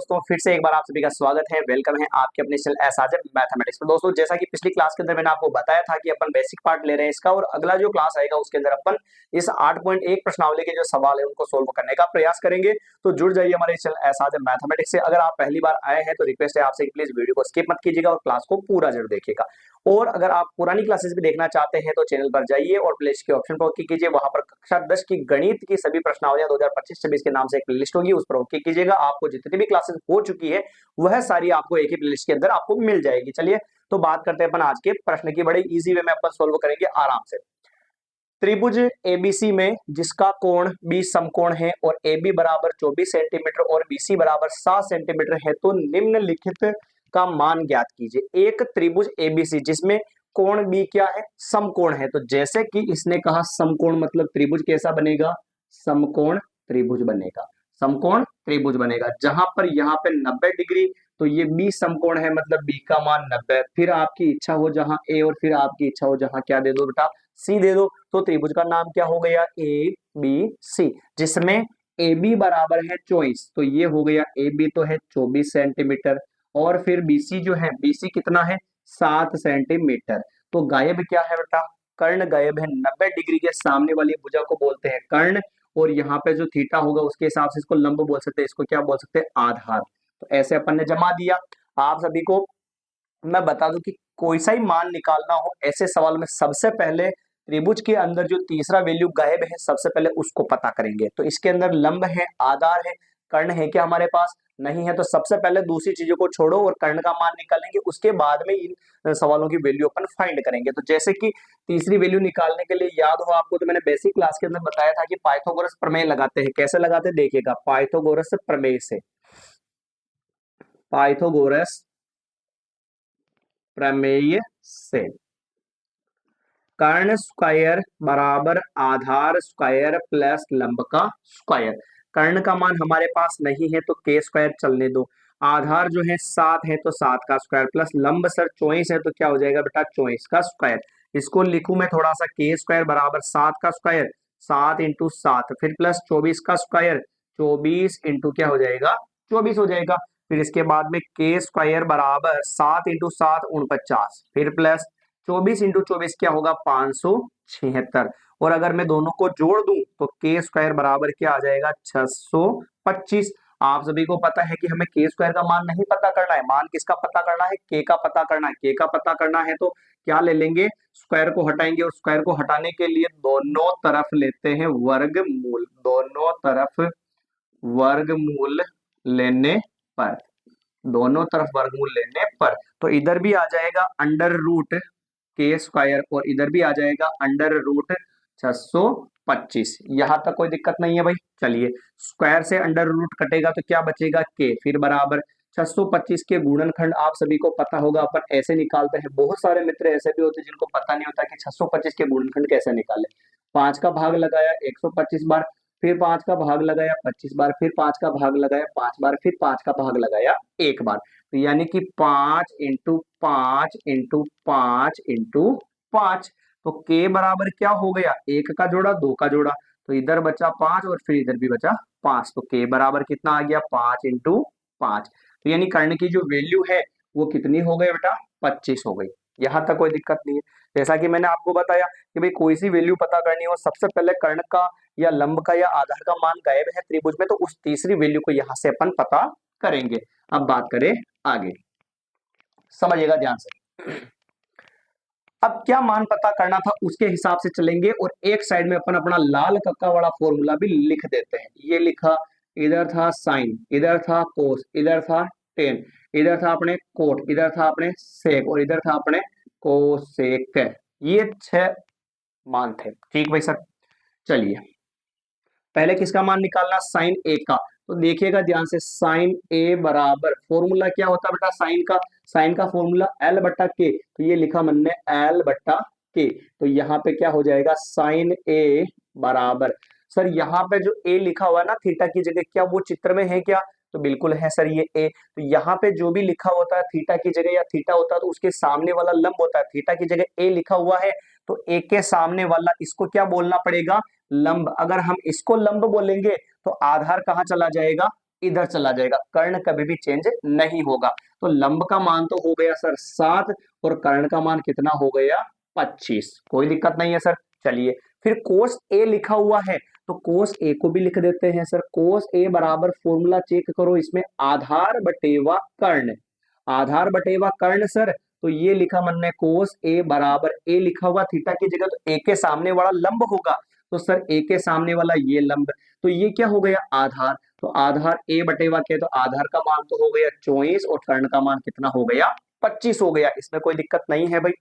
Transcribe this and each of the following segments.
दोस्तों फिर से एक बार आप सभी का स्वागत है, वेलकम है आपके अपने चैनल एसआरजे मैथमेटिक्स पर। दोस्तों जैसा कि पिछली क्लास के अंदर मैंने आपको बताया था कि अपन बेसिक पार्ट ले रहे हैं इसका, और अगला जो क्लास आएगा उसके अंदर अपन इस 8.1 प्रश्नावली के जो सवाल है उनको सोल्व करने का प्रयास करेंगे। तो जुड़ जाइए हमारे चैनल एसआरजे मैथमेटिक्स से। अगर आप पहली बार आए हैं तो रिक्वेस्ट है आपसे प्लीज वीडियो को स्किप मत कीजिएगा और क्लास को पूरा जरूर देखिएगा। और अगर आप पुरानी क्लासेस भी देखना चाहते हैं तो चैनल पर जाइए और प्लेलिस्ट के ऑप्शन पर ओके कीजिए। वहां पर कक्षा 10 की गणित की सभी प्रश्नावलियां 2025-26 के नाम से एक प्लेलिस्ट होगी, उस पर ओके कीजिएगा। आपको जितनी भी क्लासेस हो चुकी है वह सारी आपको एक ही प्लेलिस्ट के अंदर आपको मिल जाएगी। चलिए तो बात करते हैं अपन आज के प्रश्न की। बड़े इजी वे में अपन सोल्व करेंगे आराम से। त्रिभुज एबीसी में जिसका कोण बी समकोण है और AB बराबर 24 सेंटीमीटर और BC बराबर 7 सेंटीमीटर है, तो निम्नलिखित का मान ज्ञात कीजिए। एक त्रिभुज एबीसी जिसमें कोण बी क्या है, समकोण है। तो जैसे कि इसने कहा समकोण मतलब त्रिभुज कैसा बनेगा, समकोण त्रिभुज बनेगा, समकोण त्रिभुज बनेगा। जहां पर यहाँ पे 90 डिग्री, तो ये बी समकोण है मतलब बी का मान 90। फिर आपकी इच्छा हो जहां ए और फिर आपकी इच्छा हो जहां क्या दे दो बेटा, सी दे दो। तो त्रिभुज का नाम क्या हो गया, ए बी सी, जिसमें ए बी बराबर है 24, तो ये हो गया ए बी तो है 24 सेंटीमीटर और फिर बीसी जो है, बीसी कितना है 7 सेंटीमीटर। तो गायब क्या है बेटा, कर्ण गायब है। 90 डिग्री के सामने वाली भुजा को बोलते हैं कर्ण, और यहाँ पे जो थीटा होगा उसके हिसाब से इसको लंब बोल सकते हैं, इसको क्या बोल सकते हैं, आधार। तो ऐसे अपन ने जमा दिया। आप सभी को मैं बता दूं कि कोई सा ही मान निकालना हो ऐसे सवाल में सबसे पहले त्रिभुज के अंदर जो तीसरा वैल्यू गायब है सबसे पहले उसको पता करेंगे। तो इसके अंदर लंब है, आधार है, कर्ण है क्या हमारे पास, नहीं है। तो सबसे पहले दूसरी चीजों को छोड़ो और कर्ण का मान निकालेंगे, उसके बाद में इन सवालों की वैल्यू अपन फाइंड करेंगे। तो जैसे कि तीसरी वैल्यू निकालने के लिए याद हो आपको, तो मैंने बेसिक क्लास के अंदर बताया था कि पाइथागोरस प्रमेय लगाते हैं। कैसे लगाते हैं देखिएगा, पाइथागोरस प्रमेय से, पाइथागोरस प्रमेय से कर्ण स्क्वायर बराबर आधार स्क्वायर प्लस लंब का स्क्वायर। कर्ण का मान हमारे पास नहीं है तो के स्क्वायर चलने दो। आधार जो है 7 है तो 7 का स्क्वायर प्लस लंब सर 24 है तो क्या हो जाएगा बेटा 24 का स्क्वायर। इसको लिखूं मैं थोड़ा सा, के स्क्वायर बराबर 7 का स्क्वायर 7 इंटू 7 फिर प्लस 24 का स्क्वायर 24 इंटू क्या हो जाएगा 24 हो जाएगा। फिर इसके बाद में के स्क्वायर बराबर 7 इंटू 7 49 फिर प्लस 24 इंटू 24 क्या होगा 576। और अगर मैं दोनों को जोड़ दूं तो के स्क्वायर बराबर क्या आ जाएगा 625। आप सभी को पता है कि हमें के स्क्वायर का मान नहीं पता करना है, मान किसका पता करना है, के का पता करना है। के का पता करना है तो क्या ले लेंगे, स्क्वायर को हटाएंगे, और स्क्वायर को हटाने के लिए दोनों तरफ लेते हैं वर्गमूल। दोनों तरफ वर्गमूल लेने पर, दोनों तरफ वर्गमूल लेने पर तो इधर भी आ जाएगा अंडर रूट के स्क्वायर और इधर भी आ जाएगा अंडर रूट 625। यहां तक कोई दिक्कत नहीं है भाई। चलिए स्क्वायर से अंडर रूट कटेगा तो क्या बचेगा के, फिर बराबर 625 के गुणनखंड आप सभी को पता होगा, अपन ऐसे निकालते हैं। बहुत सारे मित्र ऐसे भी होते हैं जिनको पता नहीं होता कि 625 के गुणनखंड कैसे निकाले। 5 का भाग लगाया 125 बार, फिर 5 का भाग लगाया 25 बार, फिर 5 का भाग लगाया 5 बार, फिर 5 का भाग लगाया 1 बार। तो यानी कि 5 इंटू 5 इंटू 5 इंटू 5। तो के बराबर क्या हो गया, 1 का जोड़ा 2 का जोड़ा, तो इधर बचा 5 और फिर इधर भी बचा 5। तो के बराबर कितना आ गया 5 इंटू 5। तो यानी कर्ण की जो वैल्यू है वो कितनी हो गई बेटा 25 हो गई। यहां तक कोई दिक्कत नहीं है। जैसा कि मैंने आपको बताया कि भाई कोई सी वैल्यू पता करनी हो सबसे पहले कर्ण का या लंब का या आधार का मान गायब है त्रिभुज में, तो उस तीसरी वैल्यू को यहां से अपन पता करेंगे। अब बात करें आगे, समझिएगा ध्यान से। अब क्या मान पता करना था उसके हिसाब से चलेंगे, और एक साइड में अपन अपना लाल कक्का वाला फॉर्मूला भी लिख देते हैं। ये लिखा, इधर था साइन, इधर था कोस, इधर था टेन, इधर था अपने कोट, इधर था अपने सेक और इधर था अपने कोसेक। ये 6 मान थे, ठीक भाई सर। चलिए पहले किसका मान निकालना, साइन ए का। तो देखिएगा ध्यान से, साइन ए बराबर फॉर्मूला क्या होता है बेटा साइन का, साइन का फॉर्मूला एल बट्टा के। तो ये लिखा मन ने एल बट्टा के, तो यहाँ पे क्या हो जाएगा साइन ए बराबर, सर यहाँ पे जो ए लिखा हुआ है ना थीटा की जगह, क्या वो चित्र में है क्या, तो बिल्कुल है सर ये ए। तो यहाँ पे जो भी लिखा होता है थीटा की जगह या थीटा होता है तो उसके सामने वाला लंब होता है। थीटा की जगह ए लिखा हुआ है तो ए के सामने वाला इसको क्या बोलना पड़ेगा, लंब। अगर हम इसको लंब बोलेंगे तो आधार कहाँ चला जाएगा, इधर चला जाएगा, कर्ण कभी भी चेंज नहीं होगा। तो लंब का मान तो हो गया सर 7 और कर्ण का मान कितना हो गया 25। कोई दिक्कत नहीं है सर। चलिए फिर कोस ए लिखा हुआ है तो कोस ए को भी लिख देते हैं सर। कोस ए बराबर फॉर्मूला चेक करो इसमें, आधार बटेवा कर्ण, आधार बटेवा कर्ण सर। तो ये लिखा हमने कोस ए बराबर, ए लिखा हुआ थीटा की जगह तो ए के सामने वाला लंब होगा, तो सर ए के सामने वाला ये लंब, तो ये क्या हो गया आधार। तो आधार ए बटेवा के, तो आधार का मान तो हो गया 24 और कर्ण का मान कितना हो गया 25 हो गया। इसमें कोई दिक्कत नहीं है भाई।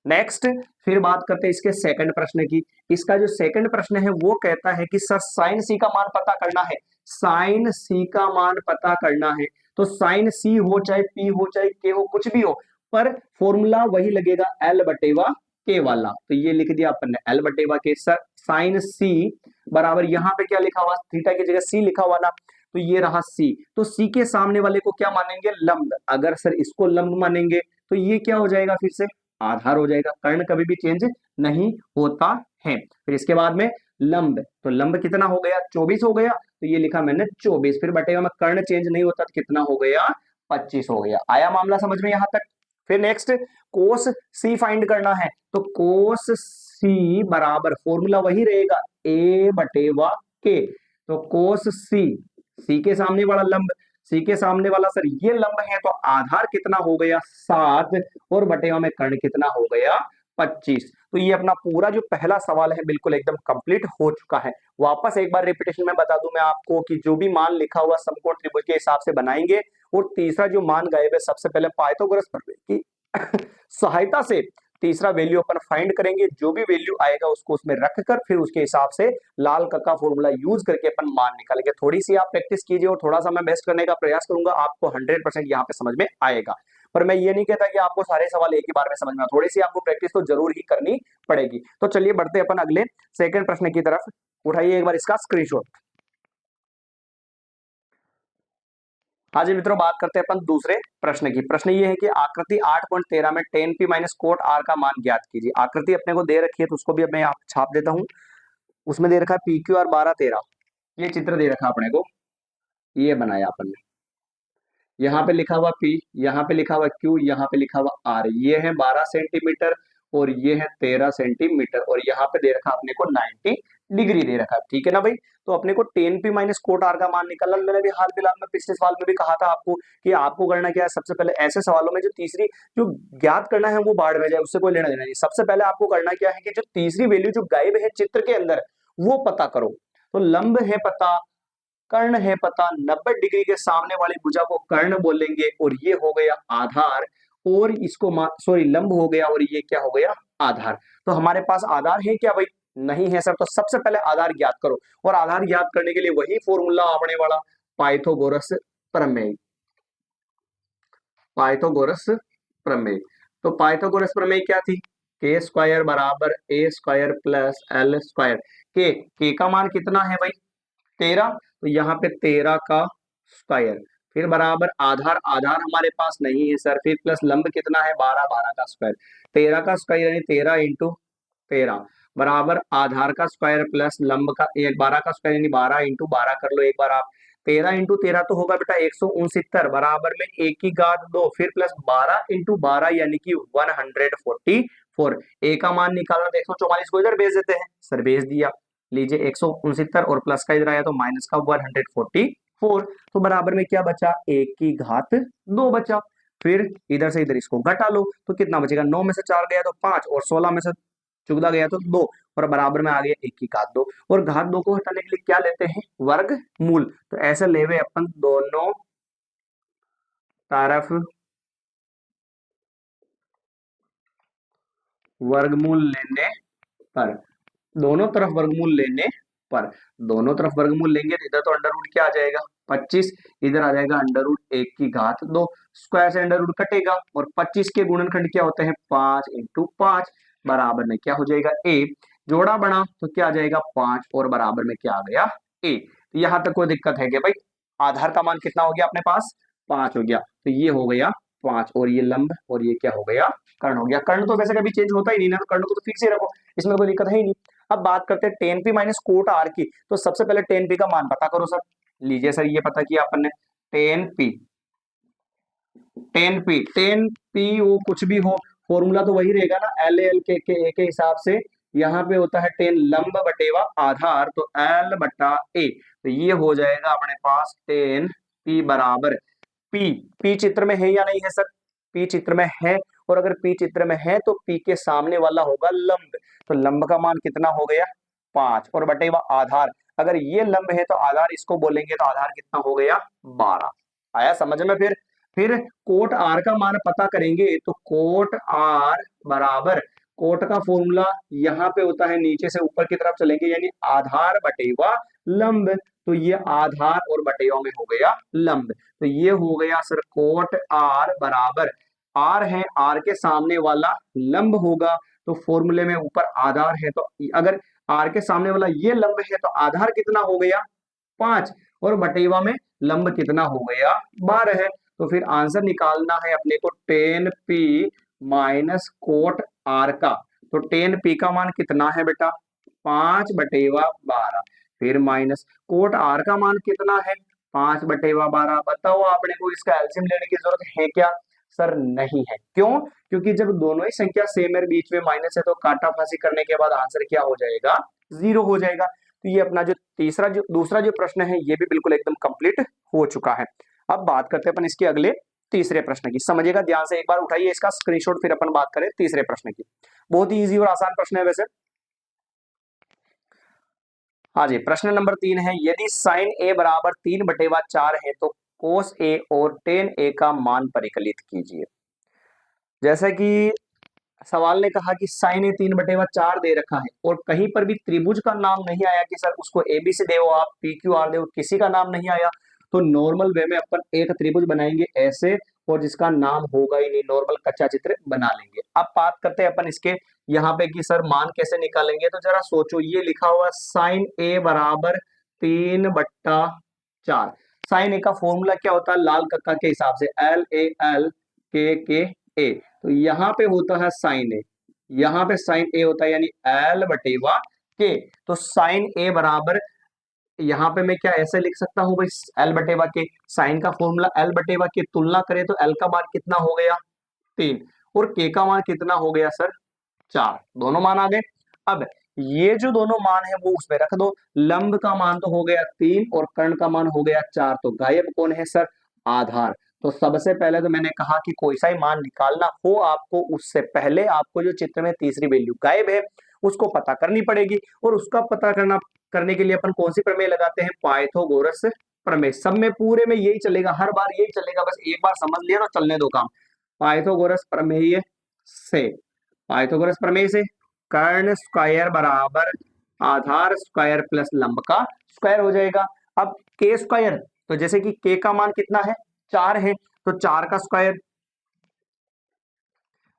नेक्स्ट फिर बात करते हैं इसके सेकंड प्रश्न की। इसका जो सेकंड प्रश्न है वो कहता है कि सर साइन सी का मान पता करना है, साइन सी का मान पता करना है। तो साइन सी हो चाहे पी हो चाहे के हो कुछ भी हो, पर फॉर्मूला वही लगेगा एल बटेवा के वाला। तो ये लिख दिया अपन ने एल बटेवा के। सर साइन सी बराबर यहाँ पे क्या लिखा हुआ, थीटा की जगह सी लिखा हुआ ना, तो ये रहा सी। तो सी के सामने वाले को क्या मानेंगे लंब, अगर सर इसको लंब मानेंगे तो ये क्या हो जाएगा फिर से आधार हो जाएगा। कर्ण कभी भी चेंज नहीं होता है। फिर इसके बाद में लंब, तो लंब कितना हो गया 24 हो गया, तो ये लिखा मैंने 24। फिर बटेगा में कर्ण चेंज नहीं होता तो कितना हो गया 25 हो गया। आया मामला समझ में यहां तक। फिर नेक्स्ट कोस सी फाइंड करना है, तो कोस सी बराबर फॉर्मूला वही रहेगा ए बटेवा के। तो कोस सी, सी के सामने वाला लंब, सी के सामने वाला सर ये लंब है, तो आधार कितना हो गया 7 और बटेवा में कर्ण कितना हो गया 25। तो ये अपना पूरा जो पहला सवाल है बिल्कुल एकदम कंप्लीट हो चुका है। वापस एक बार रिपीटेशन में बता दूं मैं आपको कि जो भी मान लिखा हुआ समकोण त्रिभुज के हिसाब से बनाएंगे, और तीसरा जो मान गायब है सबसे पहले पाइथागोरस प्रमेय की सहायता से तीसरा वैल्यू अपन फाइंड करेंगे। जो भी वैल्यू आएगा उसको उसमें रखकर फिर उसके हिसाब से लाल का फॉर्मूला यूज करके अपन मान निकालेंगे। थोड़ी सी आप प्रैक्टिस कीजिए और थोड़ा सा मैं बेस्ट करने का प्रयास करूंगा, आपको 100% यहाँ पे समझ में आएगा। पर मैं ये नहीं कहता कि आपको सारे सवाल एक ही बार में समझ में, थोड़ी सी आपको प्रैक्टिस तो जरूर ही करनी पड़ेगी। तो चलिए बढ़ते अपन अगले सेकंड प्रश्न की तरफ। उठाइए एक बार इसका स्क्रीनशॉट। हाँ जी मित्रों, बात करते हैं अपन दूसरे प्रश्न की। प्रश्न ये है कि आकृति 8.13 में tan p minus cot r का मान ज्ञात कीजिए। आकृति अपने को दे रखी है तो उसको भी अब मैं छाप देता हूँ। उसमें दे रखा है पी क्यू आर 12-13, ये चित्र दे रखा है अपने को, ये बनाया अपन ने। यहाँ पे लिखा हुआ P, यहाँ पे लिखा हुआ Q, यहाँ पे लिखा हुआ R। ये है 12 सेंटीमीटर और ये है 13 सेंटीमीटर, और यहाँ पे दे रखा अपने को 90 डिग्री दे रखा है। ठीक है ना भाई। तो अपने को tan p minus cot r का मान निकालना। मैंने भी हाल फिलहाल में पिछले सवाल में भी कहा था आपको कि आपको करना क्या है, सबसे पहले ऐसे सवालों में जो तीसरी जो ज्ञात करना है वो बाढ़ में जाए, उससे कोई लेना देना नहीं। सबसे पहले आपको करना क्या है कि जो तीसरी वैल्यू जो गायब है चित्र के अंदर वो पता करो। तो लंब है पता, कर्ण है पता, 90 डिग्री के सामने वाली भुजा को कर्ण बोलेंगे, और ये हो गया आधार, और इसको सॉरी लंब हो गया, और ये क्या हो गया आधार। तो हमारे पास आधार है क्या भाई, नहीं है सर। तो सबसे पहले आधार ज्ञात करो, और आधार ज्ञात करने के लिए वही फॉर्मूला आपने वाला पाइथागोरस प्रमेय, पाइथागोरस प्रमेय। तो पाइथागोरस प्रमेय क्या थी, के स्क्वायर बराबर ए स्क्वायर प्लस एल स्क्वायर। के का मान कितना है भाई 13, तो यहाँ पे 13 का स्क्वायर, फिर बराबर आधार, आधार हमारे पास नहीं है सर, फिर प्लस लंब कितना है 12, 12 का स्क्वायर, 13 का स्क्वायर यानी 13 इंटू 13 बराबर आधार का स्क्वायर प्लस लंब का 12 का स्क्वायर यानी 12 इंटू 12 कर लो एक बार आप। 13 इंटू 13 तो होगा बेटा 169 बराबर में एक की घात 2, फिर प्लस 12 इंटू 12 यानी कि 144। ए का मान निकालना तो 144 को इधर भेज देते हैं सर, भेज दिया। लीजिए 169 और प्लस का इधर आया तो माइनस का 144, तो बराबर में क्या बचा एक की घात 2 बचा। फिर इधर से इधर इसको घटा लो तो कितना बचेगा, 9 में से 4 गया तो 5 और 16 में से 14 गया तो 2, और बराबर में आ गया एक की घात 2। और घात 2 को हटाने के लिए क्या लेते हैं वर्गमूल। तो ऐसे लेवे अपन दोनों तरफ वर्गमूल लेने पर, दोनों तरफ वर्गमूल लेने पर, दोनों तरफ वर्गमूल लेंगे तो इधर तो अंडर रूट क्या आ जाएगा 25, इधर आ जाएगा अंडर रूट एक की घात 2, स्क्वायर से अंडर रूट कटेगा, और 25 के गुणनखंड क्या होते हैं 5 इंटू 5, बराबर में क्या हो जाएगा ए, जोड़ा बना तो क्या आ जाएगा 5, और बराबर में क्या आ गया ए। तो यहां तक कोई दिक्कत है क्या भाई, आधार का मान कितना हो गया अपने पास 5 हो गया, तो ये हो गया 5, और ये लंब, और ये क्या हो गया कर्ण हो गया। कर्ण तो वैसे कभी चेंज होता ही नहीं ना, तो कर्ण को तो फिक्स ही रखो, इसमें कोई दिक्कत है ही नहीं। अब बात करते हैं tan p minus cot r की। तो सबसे पहले tan p का मान पता करो सर, लीजिए सर, ये पता किया अपन ने, टेन पी, टेन पी वो कुछ भी हो, फॉर्मूला तो वही रहेगा ना, एल एल के हिसाब से। यहाँ पे होता है टेन लंब बटेवा आधार, तो एल बटा ए, तो ये हो जाएगा अपने पास टेन पी बराबर पी। पी चित्र में है या नहीं है सर? पी चित्र में है, और अगर पी चित्र में है तो पी के सामने वाला होगा लंब, तो लंब का मान कितना हो गया 5, और बटेवा आधार, अगर ये लंब है तो आधार इसको बोलेंगे, तो आधार कितना हो गया 12। आया समझ में? फिर कोट आर का मान पता करेंगे, तो कोट आर बराबर, कोट का फॉर्मूला यहाँ पे होता है, नीचे से ऊपर की तरफ चलेंगे, यानी आधार बटेवा लंब, तो ये आधार और बटेवा में हो गया लंब, तो ये हो गया सर कोट आर बराबर, आर है, आर के सामने वाला लंब होगा, तो फॉर्मूले में ऊपर आधार है, तो अगर आर के सामने वाला ये लंब है, तो आधार कितना हो गया 5, और बटेवा में लंब कितना हो गया 12 है, तो फिर आंसर निकालना है अपने को ten p minus cot r का, तो टेन पी का मान कितना है बेटा 5/12, फिर माइनस कोट आर का मान कितना है 5/12। बताओ आपने को इसका एलसीएम लेने की जरूरत है क्या? सर नहीं है। क्यों? क्योंकि जब दोनों ही संख्या सेम है, बीच में माइनस है, तो काटा फांसी करने के बाद आंसर क्या हो जाएगा 0 हो जाएगा। तो ये अपना जो दूसरा जो प्रश्न है, ये भी बिल्कुल एकदम कंप्लीट हो चुका है। अब बात करते हैं अपन इसके अगले तीसरे प्रश्न की। समझिएगा ध्यान से, एक बार उठाइए इसका स्क्रीनशॉट, फिर अपन बात करें तीसरे प्रश्न की। बहुत ही इजी और आसान प्रश्न है वैसे। हाँ जी, प्रश्न नंबर 3 है, यदि साइन ए बराबर 3/4 है तो कोस ए और टेन ए का मान परिकलित कीजिए। जैसा कि सवाल ने कहा कि साइन ए 3/4 दे रखा है, और कहीं पर भी त्रिभुज का नाम नहीं आया कि सर उसको एबीसी दे, आप पी क्यू आर दे, किसी का नाम नहीं आया, तो नॉर्मल वे में अपन एक त्रिभुज बनाएंगे ऐसे, और जिसका नाम होगा ही नहीं, नॉर्मल कच्चा चित्र बना लेंगे। अब बात करते हैं अपन इसके यहाँ पे कि सर मान कैसे निकालेंगे, तो जरा सोचो, ये लिखा हुआ साइन ए बराबर 3/4, साइन ए का फॉर्मूला क्या होता है लाल कक्का के हिसाब से, LAL के ए, तो यहाँ पे होता है साइन ए, यहाँ पे साइन ए होता है, यानी L/के, तो साइन ए बराबर, यहाँ पे मैं क्या ऐसे लिख सकता हूँ भाई, L/के, साइन का फॉर्मूला L/के, तुलना करें तो L का मान कितना हो गया 3, और के का मान कितना हो गया सर 4, दोनों मान आ गए। अब ये जो दोनों मान है वो उसमें रख दो, लंब का मान तो हो गया 3 और कर्ण का मान हो गया 4, तो गायब कौन है सर? आधार। तो सबसे पहले तो मैंने कहा कि कोई सा ही मान निकालना हो आपको, उससे पहले आपको जो चित्र में तीसरी वैल्यू गायब है उसको पता करनी पड़ेगी, और उसका पता करने के लिए अपन कौन सी प्रमेय लगाते हैं? पाइथागोरस प्रमेय। सब में पूरे में यही चलेगा, हर बार यही चलेगा, बस एक बार समझ लिया तो चलने दो काम। पाइथागोरस प्रमेय से, पाइथागोरस प्रमेय से कर्ण स्क्वायर बराबर आधार स्क्वायर प्लस लंब का स्क्वायर हो जाएगा। अब के स्क्वायर, तो जैसे कि के का मान कितना है 4 है, तो 4 का स्क्वायर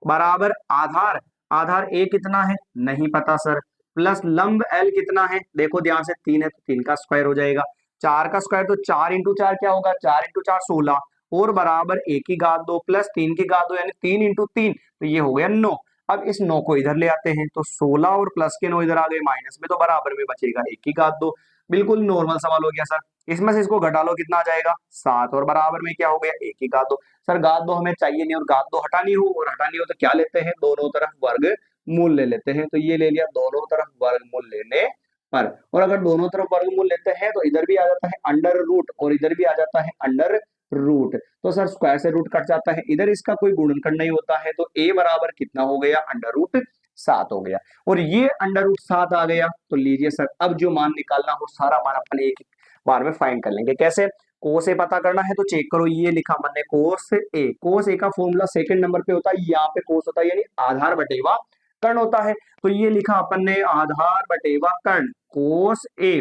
बराबर आधार, आधार ए कितना है नहीं पता सर, प्लस लंब एल कितना है, देखो ध्यान से 3 है, तो 3 का स्क्वायर हो जाएगा। 4 का स्क्वायर तो 4 इंटू 4 क्या होगा, 4 इंटू 4 16, और बराबर ए की घात 2 प्लस 3 की घात 2, यानी 3 इंटू 3, तो ये हो गया 9। अब इस 9 को इधर ले आते हैं, तो 16 और प्लस के 9 इधर आ गए माइनस में, तो बराबर में बचेगा ए की घात 2। बिल्कुल नॉर्मल सवाल हो गया सर। इसमें से इसको घटा लो, कितना आ जाएगा 7, और बराबर में क्या हो गया ए की घात 2। सर घात 2 हमें चाहिए नहीं, और घात 2 हटानी हो, और हटानी हो तो क्या लेते हैं, दोनों तरफ वर्ग मूल ले लेते हैं, तो ये ले लिया दोनों तरफ वर्गमूल लेने पर। और अगर दोनों तरफ वर्गमूल लेते हैं तो इधर भी आ जाता है अंडर रूट, और इधर भी आ जाता है अंडर रूट, तो सर स्क्वायर से रूट कट जाता है, इधर इसका कोई गुणनखंड नहीं होता है, तो a बराबर कितना हो गया अंडर रूट 7 हो गया, और ये अंडर रूट 7 आ गया। तो लीजिए सर, अब जो मान निकालना हो सारा मान अपन एक बार में फाइंड कर लेंगे। कैसे? कोस ए पता करना है, तो चेक करो, ये लिखा मैंने कोस ए, कोस ए का फॉर्मूला सेकंड नंबर पे होता है, यहाँ पे कोस होता है, यानी आधार बटेवा कर्ण होता है, तो ये लिखा अपन ने आधार बटेवा कर्ण कोस ए।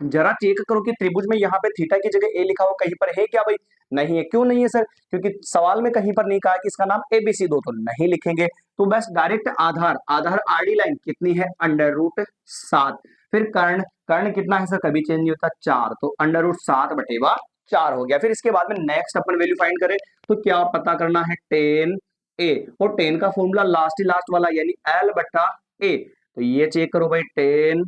जरा चेक करो कि त्रिभुज में यहाँ पे थीटा की जगह ए लिखा हो कहीं पर है क्या भाई? नहीं है। क्यों नहीं है सर? क्योंकि सवाल में कहीं पर नहीं कहा कि इसका नाम एबीसी दो, तो नहीं लिखेंगे, तो बस डायरेक्ट आधार, आधार आरडी लाइन कितनी है अंडर रूट 7, फिर कर्ण, कर्ण कितना है सर कभी चेंज नहीं होता 4, तो अंडर रूट 7/4 हो गया। फिर इसके बाद में नेक्स्ट अपन वैल्यू फाइंड करें, तो क्या पता करना है टेन ए, और टेन का फॉर्मूला लास्ट वाला यानी L/A, तो ये चेक करो भाई, टेन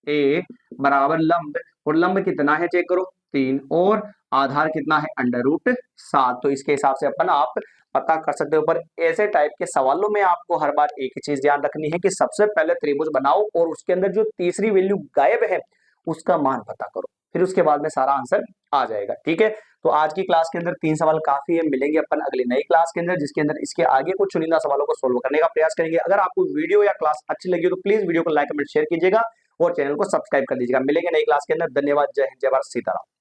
ए बराबर लंब और लंब कितना है चेक करो 3, और आधार कितना है √7। तो इसके हिसाब से अपन आप पता कर सकते हो। पर ऐसे टाइप के सवालों में आपको हर बार एक ही चीज ध्यान रखनी है कि सबसे पहले त्रिभुज बनाओ और उसके अंदर जो तीसरी वैल्यू गायब है उसका मान पता करो, फिर उसके बाद में सारा आंसर आ जाएगा। ठीक है, तो आज की क्लास के अंदर 3 सवाल काफी है। मिलेंगे अपन अगली नई क्लास के अंदर, जिसके अंदर इसके आगे कुछ चुनिंदा सवालों को सोल्व करने का प्रयास करेंगे। अगर आपको वीडियो या क्लास अच्छी लगी हो तो प्लीज वीडियो को लाइक कमेंट शेयर कीजिएगा और चैनल को सब्सक्राइब कर दीजिएगा। मिलेंगे नई क्लास के अंदर। धन्यवाद। जय हिंद, जय भारत, सीताराम।